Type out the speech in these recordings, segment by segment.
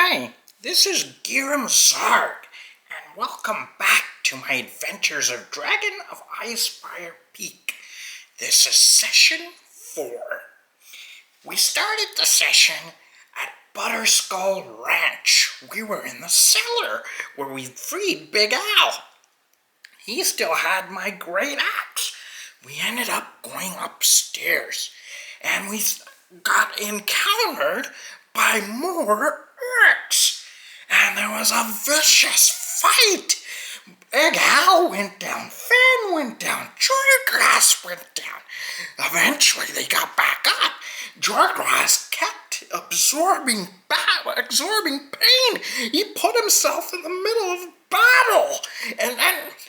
Hi, this is Girum Zarg, and welcome back to my adventures of Dragon of Icespire Peak. This is session 4. We started the session at Butterskull Ranch. We were in the cellar where we freed Big Al. He still had my great axe. We ended up going upstairs, and we got encountered by more Orcs, and there was a vicious fight. Big Al went down, Faen went down, Jorgras went down. Eventually they got back up. Jorgras kept absorbing pain. He put himself in the middle of battle, and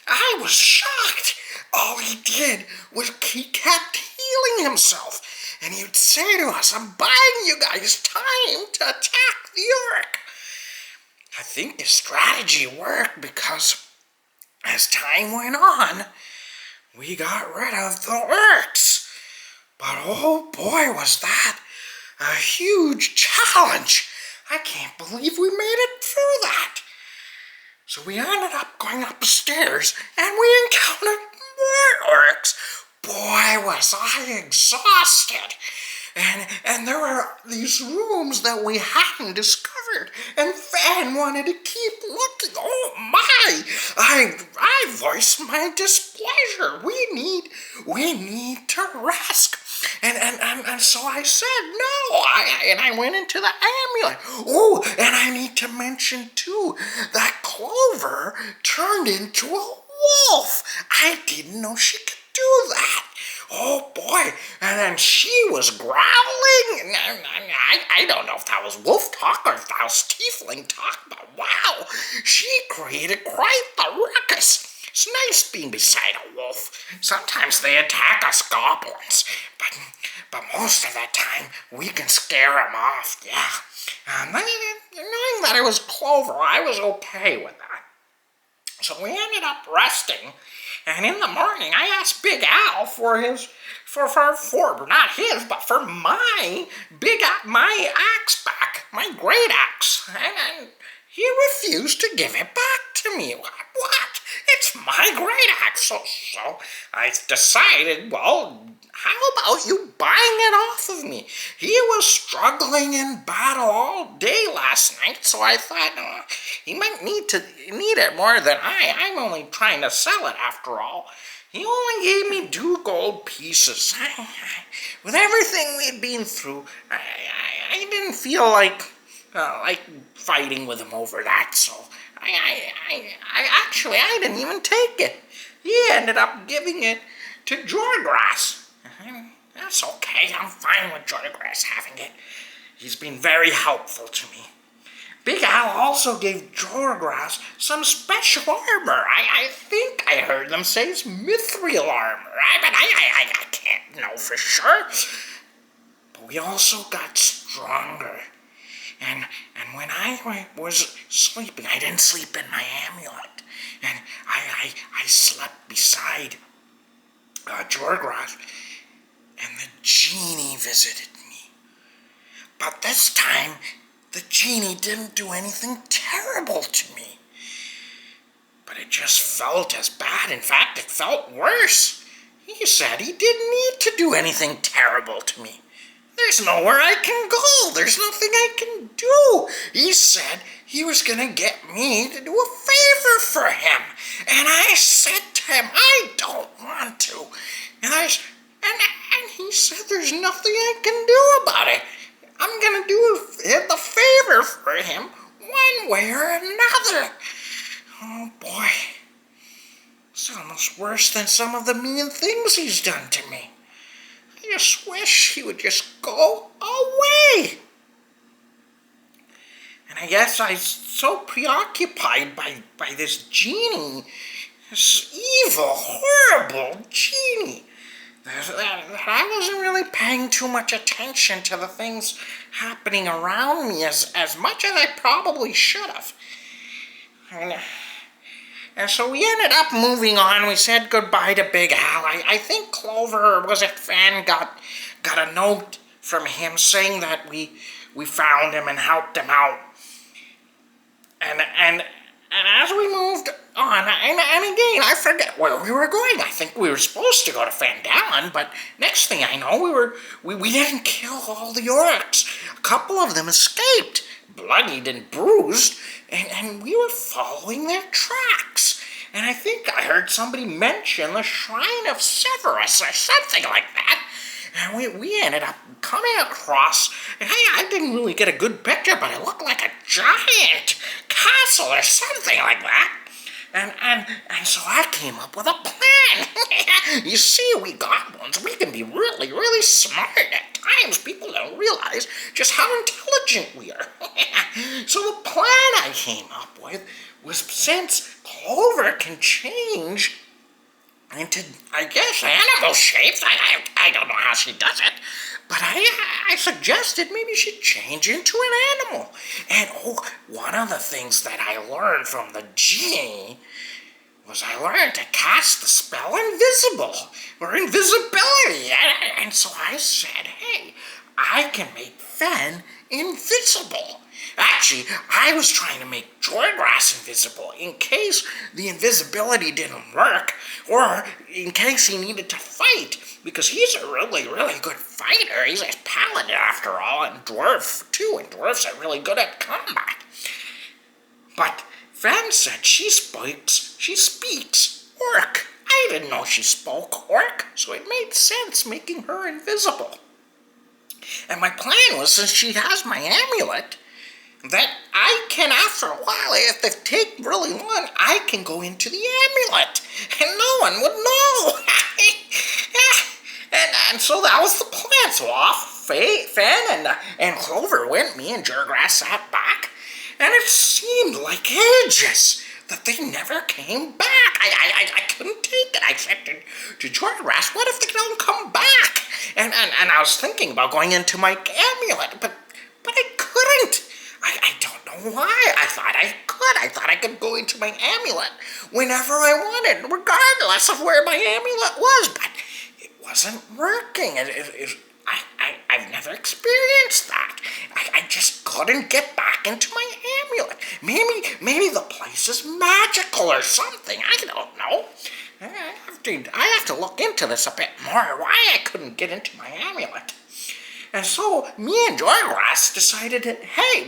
I was shocked. All he did was he kept healing himself. And he would say to us, I'm buying you guys time to attack the Orc. I think the strategy worked because as time went on, we got rid of the Orcs. But oh boy, was that a huge challenge. I can't believe we made it through that. So we ended up going upstairs and we encountered more Orcs. Boy, was I exhausted. And there were these rooms that we hadn't discovered, and Faen wanted to keep looking. Oh my! I voiced my displeasure. We need to rest. And so I said no. And I went into the amulet. Oh, and I need to mention too that Clover turned into a wolf. I didn't know she could do that. Oh boy, and then she was growling, and I don't know if that was wolf talk or if that was tiefling talk, but wow, she created quite the ruckus. It's nice being beside a wolf. Sometimes they attack us goblins, but most of the time we can scare them off, yeah. Knowing that it was Clover, I was okay with that. So we ended up resting. And in the morning, I asked Big Al for not his, but for my axe back, my great axe. And he refused to give it back to me. What? It's my great axe. So I decided, well, how about you buying it off of me? He was struggling in battle all day last night, so I thought he might need it more than I. I'm only trying to sell it after all. He only gave me 2 gold pieces. With everything we'd been through, I didn't feel like fighting with him over that, so I didn't even take it. He ended up giving it to Jorgras. That's okay, I'm fine with Jorgras having it. He's been very helpful to me. Big Al also gave Jorgras some special armor. I think I heard them say it's mithril armor. But I can't know for sure. But we also got stronger. And when I was sleeping, I didn't sleep in my amulet. And I slept beside Jorgras. And the genie visited me. But this time, the genie didn't do anything terrible to me. But it just felt as bad. In fact, it felt worse. He said he didn't need to do anything terrible to me. There's nowhere I can go. There's nothing I can do. He said he was going to get me to do a favor for him. And I said to him, I don't want to. And he said there's nothing I can do about it. I'm going to do the favor for him one way or another. Oh boy. It's almost worse than some of the mean things he's done to me. I just wish he would just go away. And I guess I was so preoccupied by this genie, this evil, horrible genie, that I wasn't really paying too much attention to the things happening around me as much as I probably should have. And so we ended up moving on. We said goodbye to Big Al. I think Clover, Faen, got a note from him saying that we found him and helped him out. And as we moved on, and again, I forget where we were going. I think we were supposed to go to Fandalin, but next thing I know, we didn't kill all the orcs. A couple of them escaped, bloodied and bruised, and we were following their tracks. And I think I heard somebody mention the Shrine of Severus or something like that. And we ended up coming across, and I didn't really get a good picture, but it looked like a giant castle or something like that. And so I came up with a plan. You see, we goblins, we can be really, really smart. At times, people don't realize just how intelligent we are. So the plan I came up with was, since Clover can change into, I guess, animal shapes. I don't know how she does it, but I suggested maybe she'd change into an animal. And one of the things that I learned from the genie was I learned to cast the spell invisible, or invisibility. And so I said, hey, I can make Faen invisible. Actually, I was trying to make Jorgras invisible in case the invisibility didn't work, or in case he needed to fight, because he's a really, really good fighter. He's a paladin after all, and dwarf too, and dwarves are really good at combat. But Faen said she speaks Orc. I didn't know she spoke Orc, so it made sense making her invisible. And my plan was, since she has my amulet, that I can, after a while, if they take really long, I can go into the amulet, and no one would know. and so that was the plan. So off Faen and Clover went. Me and Jorgras sat back, and it seemed like ages that they never came back. I couldn't take it. I said to Jorgras, what if they don't come back? And I was thinking about going into my amulet, but I couldn't. I don't know why. I thought I could. I thought I could go into my amulet whenever I wanted, regardless of where my amulet was. But it wasn't working. I've never experienced that. I just couldn't get back into my amulet. Maybe the place is magical or something. I don't know. I have to look into this a bit more, why I couldn't get into my amulet. And so me and Jorgras decided that, hey,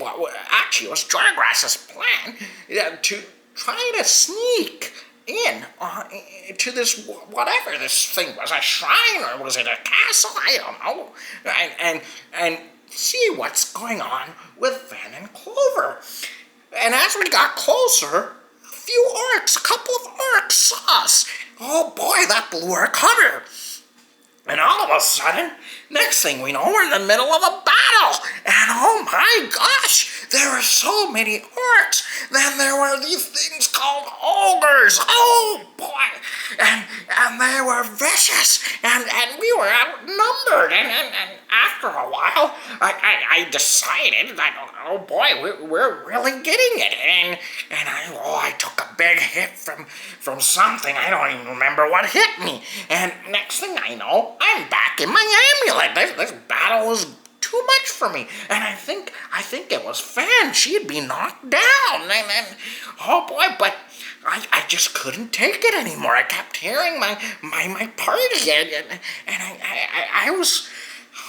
actually it was Jorgras's plan to try to sneak in to this, whatever this thing was, a shrine or was it a castle? I don't know. And see what's going on with Faen and Clover. And as we got closer, a couple of orcs saw us. Oh boy, that blew our cover. And all of a sudden, next thing we know, we're in the middle of a battle. And oh my gosh, there were so many orcs. Then there were these things called ogres. Oh boy. And they were vicious. And we were outnumbered. And after a while, I decided that, oh boy, we're really getting it. And I took a big hit from something. I don't even remember what hit me. And next thing I know, I'm back in my amulet. This battle was too much for me. And I think it was Faen. She'd be knocked down. And oh boy, but I just couldn't take it anymore. I kept hearing my party, and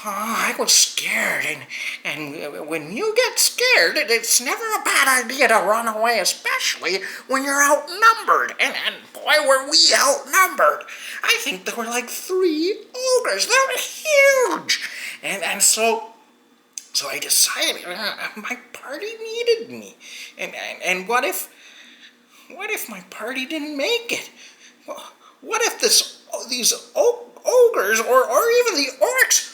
I was scared. And when you get scared, it's never a bad idea to run away, especially when you're outnumbered. And boy, were we outnumbered. I think there were like 3 ogres. They were huge. And so I decided my party needed me. And what if my party didn't make it? What if these ogres or even the orcs,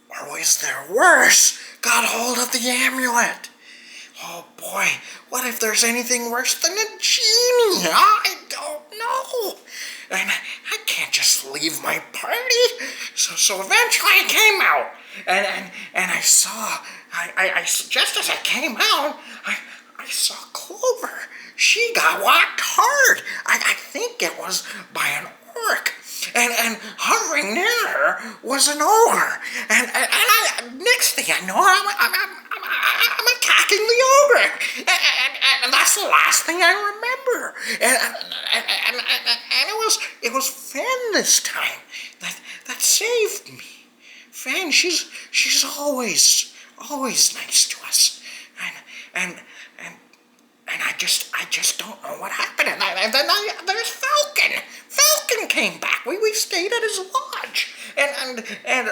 or was there worse, got hold of the amulet? Oh boy, what if there's anything worse than a genie? I don't know. And I can't just leave my party. So eventually I came out. And I saw, just as I came out, I saw Clover. She got whacked hard. I think it was by an orc. And hovering near her was an ogre. And next thing I know, I'm attacking the ogre. And that's the last thing I remember. And it was Faen this time that saved me. Faen, she's always nice to us. And I just don't know what happened. And then there's Falcon. Falcon came back. We stayed at his lodge. And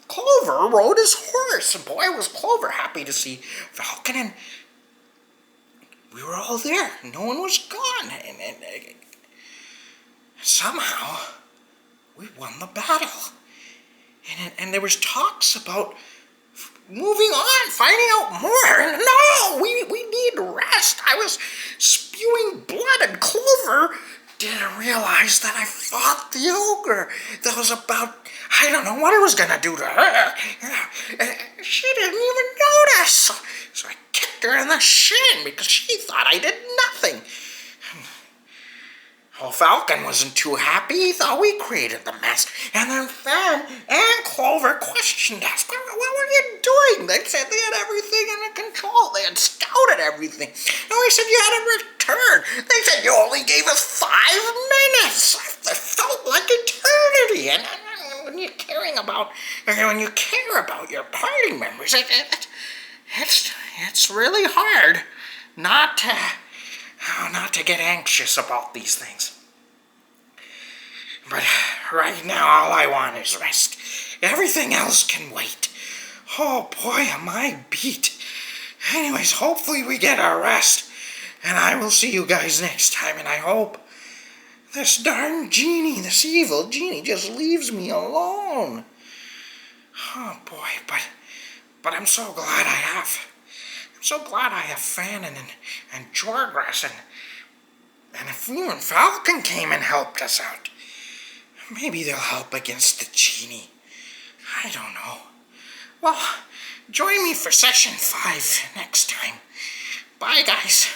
Clover rode his horse. And boy, was Clover happy to see Falcon. And we were all there. No one was gone. And somehow we won the battle. And there was talks about moving on, finding out more. And no, we need rest. I was spewing blood, and Clover didn't realize that I fought the ogre. That was about, I don't know what I was going to do to her. She didn't even notice. So I kicked her in the shin because she thought I did nothing. Well, Falcon wasn't too happy. He thought we created the mess. And then Faen and Clover questioned us. What were you doing? They said they had everything under control. They had scouted everything. And we said you had to return. They said you only gave us 5 minutes. It felt like eternity. And when you care about your party members, it's really hard not to get anxious about these things. But right now, all I want is rest. Everything else can wait. Oh boy, am I beat. Anyways, hopefully we get our rest. And I will see you guys next time. And I hope this darn genie, this evil genie, just leaves me alone. Oh boy, but I'm so glad I have. I'm so glad I have Faen and Jorgras, and if even Falcon came and helped us out, maybe they'll help against the genie. I don't know. Well, join me for session 5 next time. Bye, guys.